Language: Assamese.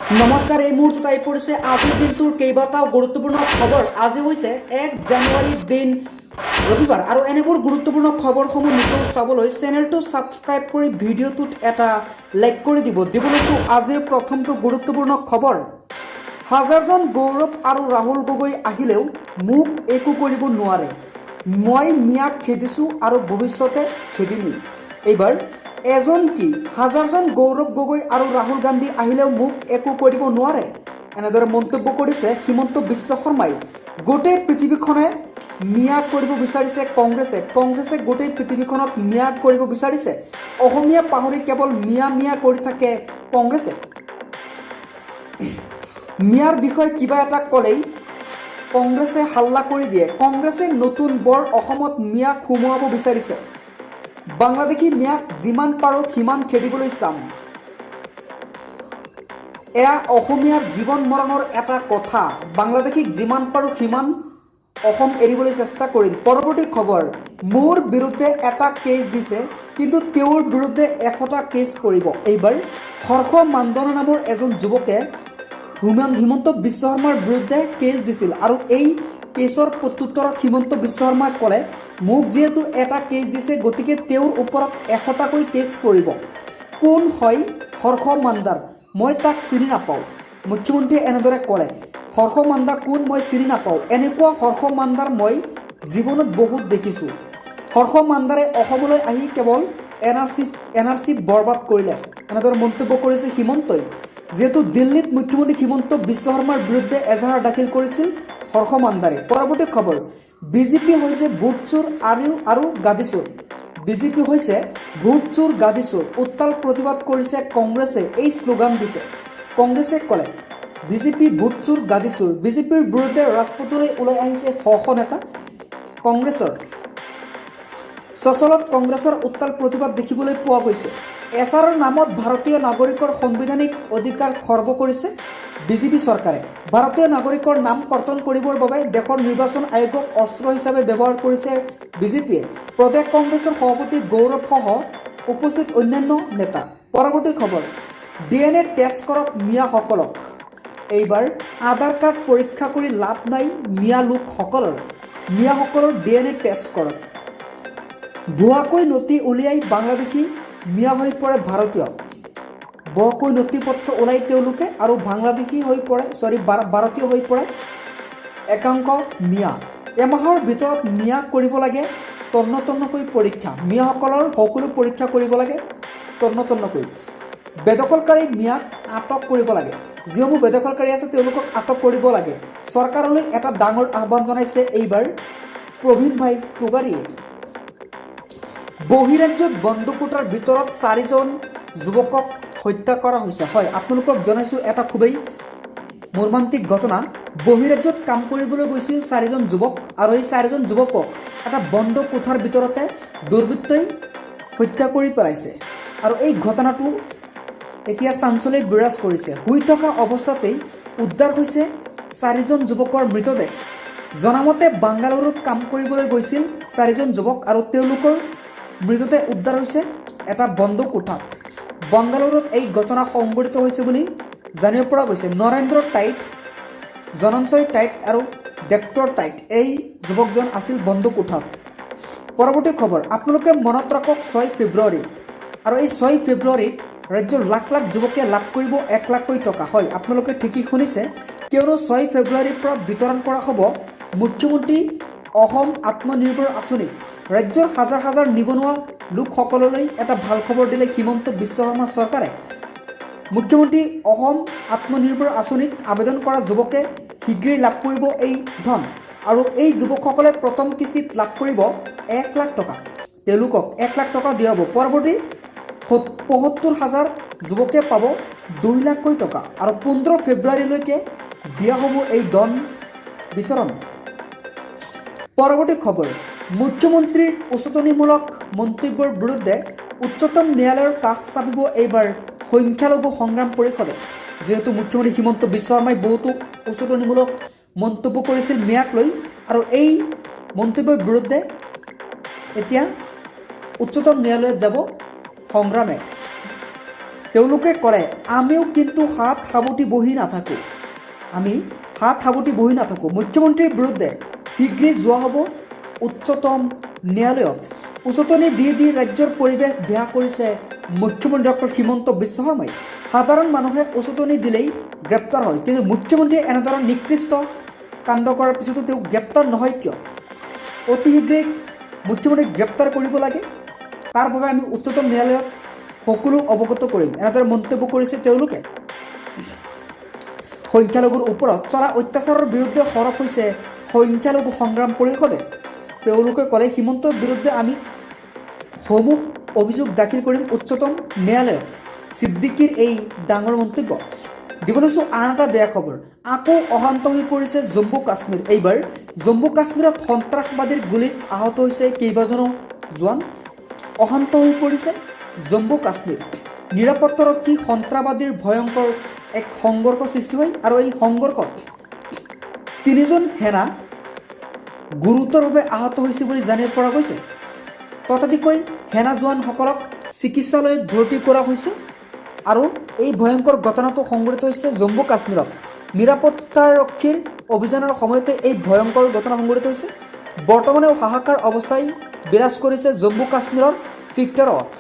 নমস্কাৰ, এই মুহূৰ্তত আহি পৰিছে আজিৰ দিনটোৰ কেইবাটাও গুৰুত্বপূৰ্ণ খবৰ। আজি হৈছে 1 জানুৱাৰীৰ দিন ৰবিবাৰ আৰু এনেবোৰ গুৰুত্বপূৰ্ণ খবৰসমূহ নিতৌ চাবলৈ চেনেলটো ছাবস্ক্ৰাইব কৰি ভিডিঅ'টোত এটা লাইক কৰি দিবলৈছোঁ আজিৰ প্ৰথমটো গুৰুত্বপূৰ্ণ খবৰ। হাজাৰজন গৌৰৱ আৰু ৰাহুল গগৈ আহিলেও মোক একো কৰিব নোৱাৰে। মই মিয়াক খেদিছোঁ আৰু ভৱিষ্যতে খেদিমেই। এইবাৰ এজন কি হাজাৰজন গৌৰৱ গগৈ আৰু ৰাহুল গান্ধী আহিলেও মোক একো কৰিব নোৱাৰে, এনেদৰে মন্তব্য কৰিছে হিমন্ত বিশ্ব শৰ্মাই। গোটেই পৃথিৱীখনে মিয়া কৰিব বিচাৰিছে কংগ্ৰেছে গোটেই পৃথিৱীখনক মিয়া কৰিব বিচাৰিছে। অসমীয়া পাহৰি কেৱল মিয়া মিয়া কৰি থাকে কংগ্ৰেছে। মিয়াৰ বিষয়ে কিবা এটা ক'লেই কংগ্ৰেছে হাল্লা কৰি দিয়ে। কংগ্ৰেছে নতুন বৰ অসমত মিয়াক সোমোৱাব বিচাৰিছে। বাংলাদেশী মিয়াক যিমান পাৰোঁ সিমান খেদিবলৈ চাম। এয়া অসমীয়াৰ জীৱন মৰণৰ এটা কথা। বাংলাদেশীক যিমান পাৰোঁ সিমান অসম এৰিবলৈ চেষ্টা কৰিম। পৰৱৰ্তী খবৰ, মোৰ বিৰুদ্ধে এটা কেছ দিছে কিন্তু তেওঁৰ বিৰুদ্ধে 100টা কেছ কৰিব। এইবাৰ হৰ্ষ মানধনা নামৰ এজন যুৱকে হিমন্ত বিশ্ব শৰ্মাৰ বিৰুদ্ধে কেছ দিছিল আৰু এই কেছৰ প্ৰত্যুত্তৰত হিমন্ত বিশ্ব শৰ্মাই ক'লে, মোক যিহেতু এটা কেছ দিছে গতিকে তেওঁৰ ওপৰত 100টাকৈ কেছ কৰিব। কোন হয় হৰ্ষ মানদাৰ? মই তাক চিনি নাপাওঁ। মুখ্যমন্ত্ৰীয়ে এনেদৰে ক'লে, হৰ্ষ মান্দা কোন মই চিনি নাপাওঁ। এনেকুৱা হৰ্ষ মান্দাৰ মই জীৱনত বহুত দেখিছোঁ। হৰ্ষ মান্দাৰে অসমলৈ আহি কেৱল এন আৰ চি বৰবাদ কৰিলে, এনেদৰে মন্তব্য কৰিছে হিমন্তই। যিহেতু দিল্লীত মুখ্যমন্ত্ৰী হিমন্ত বিশ্ব শৰ্মাৰ বিৰুদ্ধে এজাহাৰ দাখিল কৰিছিল হৰ্ষ মান্দাৰে। পৰৱৰ্তী খবৰ, বিজেপি হৈছে ভোট চোৰ আৰু গাদী চোৰ। বিজেপি হৈছে ভোট চোৰ গাদী চোৰ। উত্তাল প্ৰতিবাদ কৰিছে কংগ্ৰেছে, এই শ্লোগান দিছে। কংগ্ৰেছে ক'লে, বিজেপি ভোট চোৰ গাদী চোৰ। বিজেপিৰ বিৰুদ্ধে ৰাজপথলৈ ওলাই আহিছে শ শ নেতা। কংগ্ৰেছৰ চচলত কংগ্ৰেছৰ উত্তাল প্ৰতিবাদ দেখিবলৈ পোৱা গৈছে। এছআৰৰ নামত ভাৰতীয় নাগৰিকৰ সাংবিধানিক অধিকাৰ খৰ্ব কৰিছে বিজেপি চৰকাৰে। ভাৰতীয় নাগৰিকৰ নাম কৰ্তন কৰিবৰ বাবে দেশৰ নিৰ্বাচন আয়োগক অস্ত্ৰ হিচাপে ব্যৱহাৰ কৰিছে বিজেপিয়ে। প্ৰদেশ কংগ্ৰেছৰ সভাপতি গৌৰৱ সহ উপস্থিত অন্যান্য নেতা। পৰৱৰ্তী খবৰ, DNA টেষ্ট কৰক মিয়াসকলক। এইবাৰ আধাৰ কাৰ্ড পৰীক্ষা কৰি লাভ নাই মিয়া মিয়াসকলৰ DNA টেষ্ট কৰক। ভুৱাকৈ নথি উলিয়াই বাংলাদেশী মিয়া হৈ পৰে ভাৰতীয়। ভুৱাকৈ নথি পত্ৰ ওলাই তেওঁলোকে আৰু বাংলাদেশী হৈ পৰে ভাৰতীয় হৈ পৰে একাংশ মিয়া। এমাহৰ ভিতৰত মিয়া কৰিব লাগে তন্নতন্নকৈ পৰীক্ষা। মিয়াসকলৰ সকলো পৰীক্ষা কৰিব লাগে তন্নতন্নকৈ। বেদখলকাৰী মিয়াক আটক কৰিব লাগে। যিসমূহ বেদখলকাৰী আছে তেওঁলোকক আটক কৰিব লাগে। চৰকাৰলৈ এটা ডাঙৰ আহ্বান জনাইছে এইবাৰ প্ৰবীণ ভাই টোগাৰীয়ে। বহিৰাজ্যত বন্দুকোটাৰ ভিতৰত 4জন যুৱকক হত্যা কৰা হৈছে। হয়, আপোনালোকক জনাইছোঁ এটা খুবেই মৰ্মান্তিক ঘটনা। বহিৰাজ্যত কাম কৰিবলৈ গৈছিল 4জন যুৱক আৰু এই 4জন যুৱকক এটা বন্ধ কোঠাৰ ভিতৰতে দুৰ্বৃত্তই হত্যা কৰি পেলাইছে আৰু এই ঘটনাটো এতিয়া চাঞ্চল্য বিৰাজ কৰিছে। শুই থকা অৱস্থাতেই উদ্ধাৰ হৈছে 4জন যুৱকৰ মৃতদেহ। জনামতে বাংগালুৰুত কাম কৰিবলৈ গৈছিল 4জন যুৱক আৰু তেওঁলোকৰ মৃতদেহ উদ্ধাৰ হৈছে এটা বন্ধ কোঠাত। বাংগালুৰুত এই ঘটনা সংঘটিত হৈছে বুলি জানিব পৰা গৈছে। নৰেন্দ্ৰ টাইট, জনঞ্জয় টাইট আৰু ডেক্টৰ টাইট এই যুৱকজন আছিল বন্ধ কোঠাত। পৰৱৰ্তী খবৰ, আপোনালোকে মনত ৰাখক 6 ফেব্ৰুৱাৰী আৰু এই 6 ফেব্ৰুৱাৰীত ৰাজ্যৰ লাখ লাখ যুৱকে লাভ কৰিব 1 লাখকৈ টকা। হয়, আপোনালোকে ঠিকেই শুনিছে, কিয়নো 6 ফেব্ৰুৱাৰীৰ পৰা বিতৰণ কৰা হ'ব মুখ্যমন্ত্ৰী অসম আত্মনিৰ্ভৰ আঁচনি। ৰাজ্যৰ হাজাৰ হাজাৰ নিবনুৱা লোকসকললৈ এটা ভাল খবৰ দিলে হিমন্ত বিশ্ব শৰ্মা চৰকাৰে। মুখ্যমন্ত্ৰী অসম আত্মনিৰ্ভৰ আঁচনিত আবেদন কৰা যুৱকে শীঘ্ৰেই লাভ কৰিব এই ধন আৰু এই যুৱকসকলে প্ৰথম কিস্তিত লাভ কৰিব 1 লাখ টকা। তেওঁলোকক 1 লাখ টকা দিয়া হ'ব। পৰৱৰ্তী ৭৫,০০০ যুৱকে পাব 2 লাখকৈ টকা আৰু 15 ফেব্ৰুৱাৰীলৈকে দিয়া হ'ব এই ধন বিতৰণ। পৰৱৰ্তী খবৰ, মুখ্যমন্ত্ৰীৰ উচতনিমূলক মন্তব্যৰ বিৰুদ্ধে উচ্চতম ন্যায়ালয়ৰ কাষ চাপিব এইবাৰ সংখ্যালঘু সংগ্ৰাম পৰিষদে। যিহেতু মুখ্যমন্ত্ৰী হিমন্ত বিশ্ব শৰ্মাই বহুতো উচতনিমূলক মন্তব্য কৰিছিল মিয়াক লৈ আৰু এই মন্তব্যৰ বিৰুদ্ধে এতিয়া উচ্চতম ন্যায়ালয়ত যাব সংগ্ৰামে। তেওঁলোকে কৰে আমিও কিন্তু হাত সাবটি বহি নাথাকোঁ। মুখ্যমন্ত্ৰীৰ বিৰুদ্ধে শীঘ্ৰেই যোৱা হ'ব উচ্চতম ন্যায়ালয়ত। উচতনি দি ৰাজ্যৰ পৰিৱেশ বেয়া কৰিছে মুখ্যমন্ত্ৰী ডক্টৰ হিমন্ত বিশ্ব শৰ্মাই। সাধাৰণ মানুহে উচতনি দিলেই গ্ৰেপ্তাৰ হয়, কিন্তু মুখ্যমন্ত্ৰীয়ে এনেধৰণৰ নিকৃষ্ট কাণ্ড কৰাৰ পিছতো তেওঁ গ্ৰেপ্তাৰ নহয় কিয়? অতি শীঘ্ৰেই মুখ্যমন্ত্ৰীক গ্ৰেপ্তাৰ কৰিব লাগে, তাৰ বাবে আমি উচ্চতম ন্যায়ালয়ত সকলো অৱগত কৰিম, এনেদৰে মন্তব্য কৰিছে তেওঁলোকে। সংখ্যালঘুৰ ওপৰত চলা অত্যাচাৰৰ বিৰুদ্ধে সৰব হৈছে সংখ্যালঘু সংগ্ৰাম পৰিষদে। তেওঁলোকে ক'লে হিমন্তৰ বিৰুদ্ধে আমি সমূহ অভিযোগ দাখিল কৰিম উচ্চতম ন্যায়ালয়ত। ছিদ্দিকীৰ এই ডাঙৰ মন্তব্য। দিবলৈ আন এটা বেয়া খবৰ, আকৌ অশান্ত হৈ পৰিছে জম্মু কাশ্মীৰ। এইবাৰ জম্মু কাশ্মীৰত সন্ত্ৰাসবাদীৰ গুলীত আহত হৈছে কেইবাজনো জোৱান। অশান্ত হৈ পৰিছে জম্মু কাশ্মীৰ। নিৰাপত্তাৰক্ষী সন্ত্ৰাসবাদীৰ ভয়ংকৰ এক সংঘৰ্ষ সৃষ্টি হয়, আৰু এই সংঘৰ্ষত 3জন সেনা গুৰুতৰভাৱে আহত হৈছে বুলি জানিব পৰা গৈছে। ততাতৈয়াকৈ সেনা জোৱানসকলক চিকিৎসালয়ত ভৰ্তি কৰা হৈছে, আৰু এই ভয়ংকৰ ঘটনাটো সংঘটিত হৈছে জম্মু কাশ্মীৰত। নিৰাপত্তাৰক্ষীৰ অভিযানৰ সময়তে এই ভয়ংকৰ ঘটনা সংঘটিত হৈছে। বৰ্তমানেও হাহাকাৰ অৱস্থাই বিৰাজ কৰিছে জম্মু কাশ্মীৰৰ ভিতৰত।